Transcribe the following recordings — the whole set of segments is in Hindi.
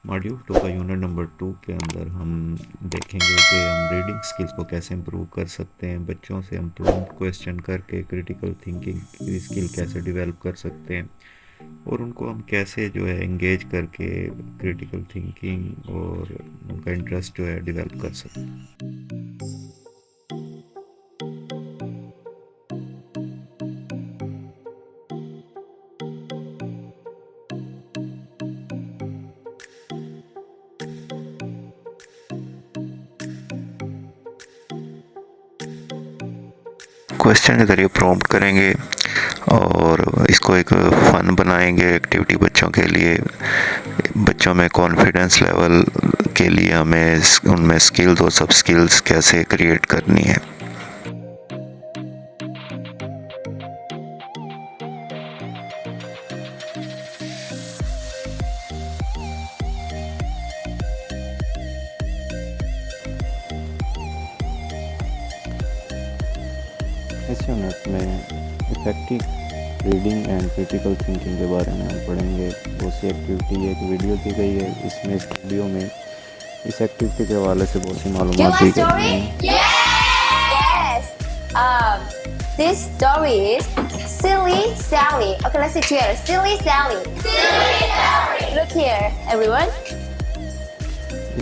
मॉड्यूल 2 का यूनिट नंबर 2 के अंदर हम देखेंगे कि हम रीडिंग स्किल्स को कैसे इम्प्रूव कर सकते हैं। बच्चों से हम प्रॉम्प्ट क्वेश्चन करके क्रिटिकल थिंकिंग की स्किल कैसे डेवलप कर सकते हैं और उनको हम कैसे जो है एंगेज करके क्रिटिकल थिंकिंग और उनका इंटरेस्ट जो है डेवलप कर सकते हैं। क्वेश्चन के ज़रिए प्रॉम्प्ट करेंगे और इसको एक फ़न बनाएंगे एक्टिविटी बच्चों के लिए। बच्चों में कॉन्फिडेंस लेवल के लिए हमें उनमें स्किल्स और सब स्किल्स कैसे क्रिएट करनी है। इस यूनिट में effective reading and critical thinking के बारे में हम पढ़ेंगे। बहुत सी एक्टिविटी एक वीडियो दी गई है। इसमें इस वीडियो में इस एक्टिविटी के हवाले से बहुत सी मालूमात दी गई हैं। This story is Silly Sally. Okay, let's see together. Silly Sally. Silly Sally. Look here, everyone.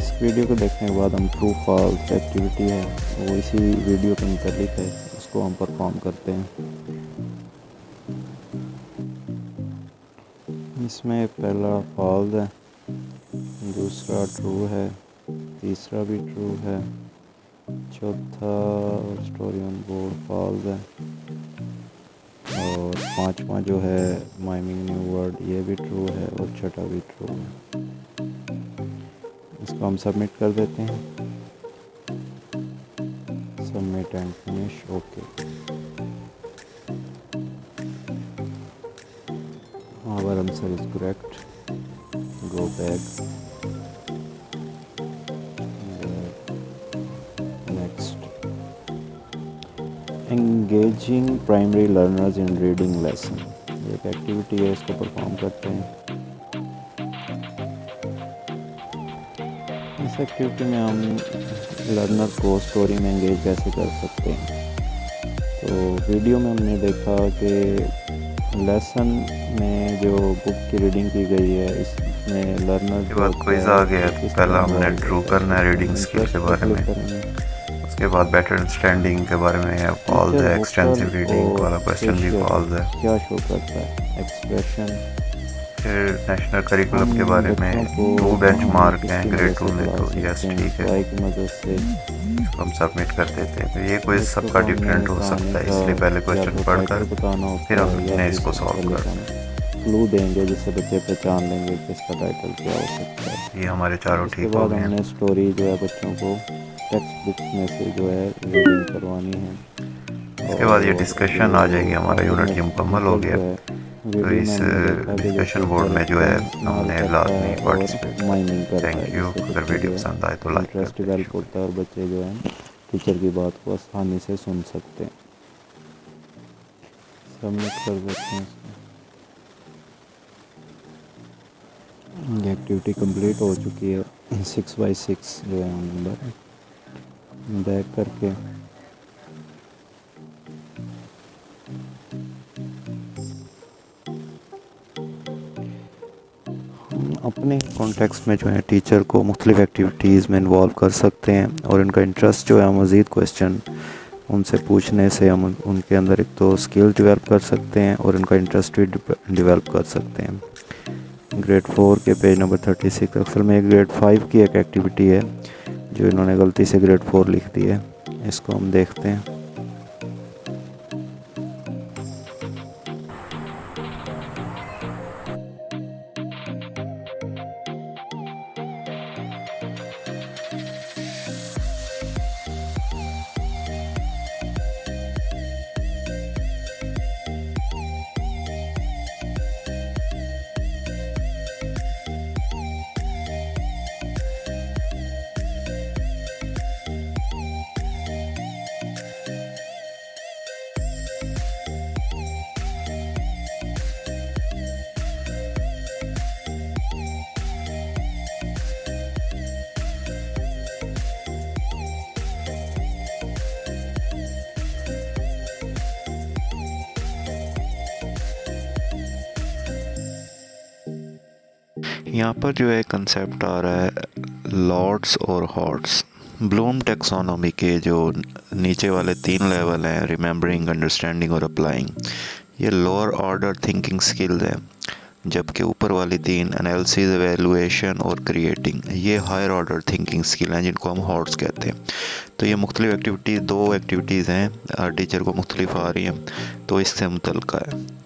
इस वीडियो को देखने के बाद हम ट्रू फॉल्स एक्टिविटी है वो इसी वीडियो के मुतालिक है, उसको हम परफॉर्म करते हैं। इसमें पहला फॉल्स है, दूसरा ट्रू है, तीसरा भी ट्रू है, चौथा स्टोरी ऑन बोर्ड फॉल्स है और पांचवा जो है माइमिंग न्यू वर्ड ये भी ट्रू है और छठा भी ट्रू है। इसको हम सबमिट कर देते हैं। Submit and finish. Okay, our answer is correct. Go back. Next, engaging primary learners in reading lesson। ये एक एक्टिविटी है, इसको परफॉर्म करते हैं। इस एक्टिविटी में हम लर्नर को स्टोरी में एंगेज कैसे कर सकते हैं। तो वीडियो में हमने देखा कि लेसन में जो बुक की रीडिंग की गई है इसमें लर्नर के बाद क्विज आ गया है। पहला हमने ड्रू करना है रीडिंग स्किल के बारे में, उसके बाद बेटर अंडरस्टैंडिंग के बारे में फॉल्स है, एक्सटेंसिव रीडिंग वाला क्वेश्चन भी फॉल्स है। क्या शो करता है एक्सप्रेशन। फिर नेशनल करिकुलम के बारे में 2 बेंचमार्क हैं ग्रेड 2 में, तो यस ठीक है, की मदद से हम सबमिट कर देते हैं। तो ये कोई सबका डिफरेंट हो सकता है, इसलिए पहले क्वेश्चन पढ़कर फिर हमने इसको सॉल्व करना। क्लू देंगे जिससे बच्चे पहचान लेंगे कि इसका टाइटल क्या हो सकता है। ये हमारे चारों ठीक हो गए। हमने स्टोरी जो है बच्चों को टेक्स्ट बुक में से जो है रीडिंग करवानी है। इसके बाद ये डिस्कशन आ जाएगी, हमारा यूनिट मुकम्मल हो गया। तो इस डिस्कशन बोर्ड में जो है हमने लाजमी पार्टिसिपेट। Thank you. अगर वीडियो पसंद आए तो लाइक इंटरेस्ट डेवलप होता है और बच्चे जो है टीचर की बात को आसानी से सुन सकते हैं। सबमिट कर देते हैं। ये एक्टिविटी कंप्लीट हो चुकी है। 6x6 जो है नंबर बैक करके अपने कॉन्टेक्स्ट में जो है टीचर को मुख्तलिफ़ एक्टिविटीज़ में इन्वॉल्व कर सकते हैं और इनका इंटरेस्ट जो है मज़ीद क्वेश्चन उनसे पूछने से हम उनके अंदर एक तो स्किल डेवलप कर सकते हैं और इनका इंटरेस्ट भी डेवलप कर सकते हैं। ग्रेड 4 के पेज नंबर 36 अक्सर में ग्रेड 5 की एक एक्टिविटी है जो इन्होंने गलती से ग्रेड 4 लिख दी है। इसको हम देखते हैं। यहाँ पर जो है कंसेप्ट आ रहा है लॉर्ड्स और हॉट्स। ब्लूम टेक्सोनॉमी के जो नीचे वाले 3 लेवल हैं, रिमेंबरिंग, अंडरस्टैंडिंग और अप्लाइंग, ये लोअर ऑर्डर थिंकिंग स्किल्स हैं, जबकि ऊपर वाली 3 एनालिसिस, एवेलुएशन और क्रिएटिंग, ये हायर ऑर्डर थिंकिंग स्किल हैं जिनको हम हॉट्स कहते हैं। तो ये मुख्तलिफ एक्टिविटीज़, 2 एक्टिविटीज़ हैं, हर टीचर को मुख्तलिफ आ रही हैं, तो इससे मुतल्लिक़ है।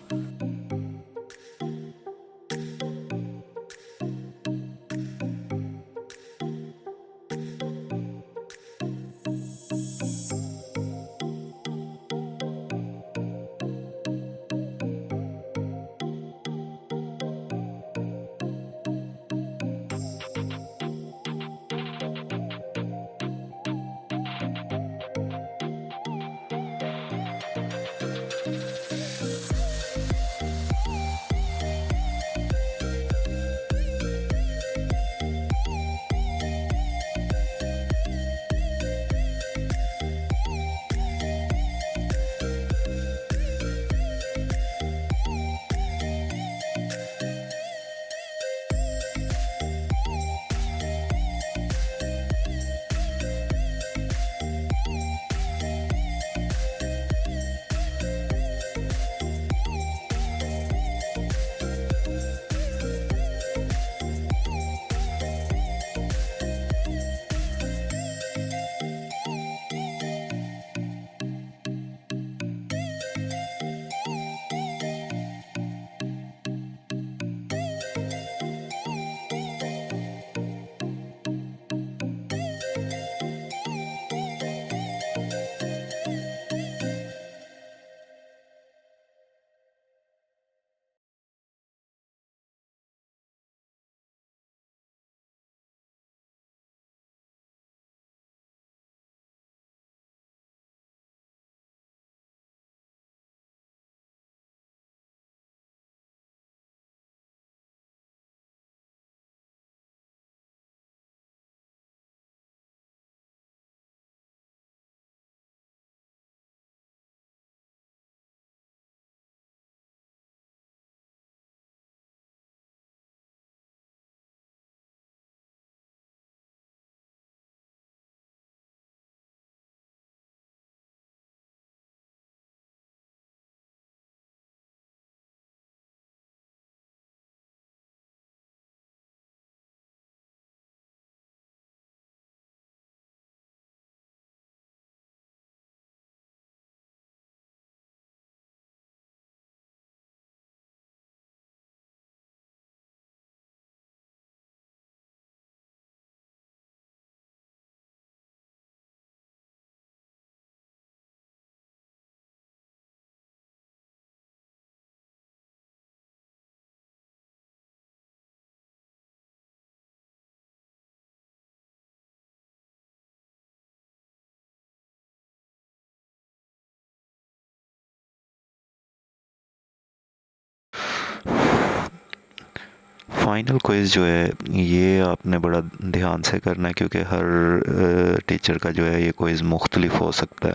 फाइनल क्विज़ जो है ये आपने बड़ा ध्यान से करना है, क्योंकि हर टीचर का जो है ये क्विज़ मुख्तलिफ हो सकता है।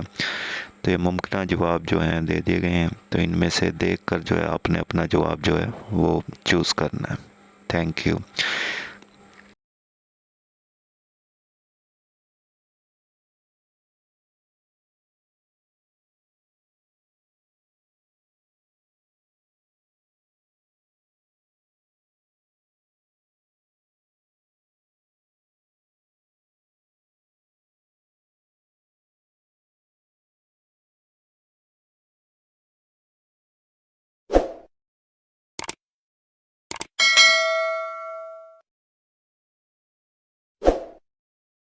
तो ये मुमकिन जवाब जो हैं दे दिए गए हैं, तो इनमें से देख कर जो है आपने अपना जवाब जो है वो चूज़ करना है। Thank you.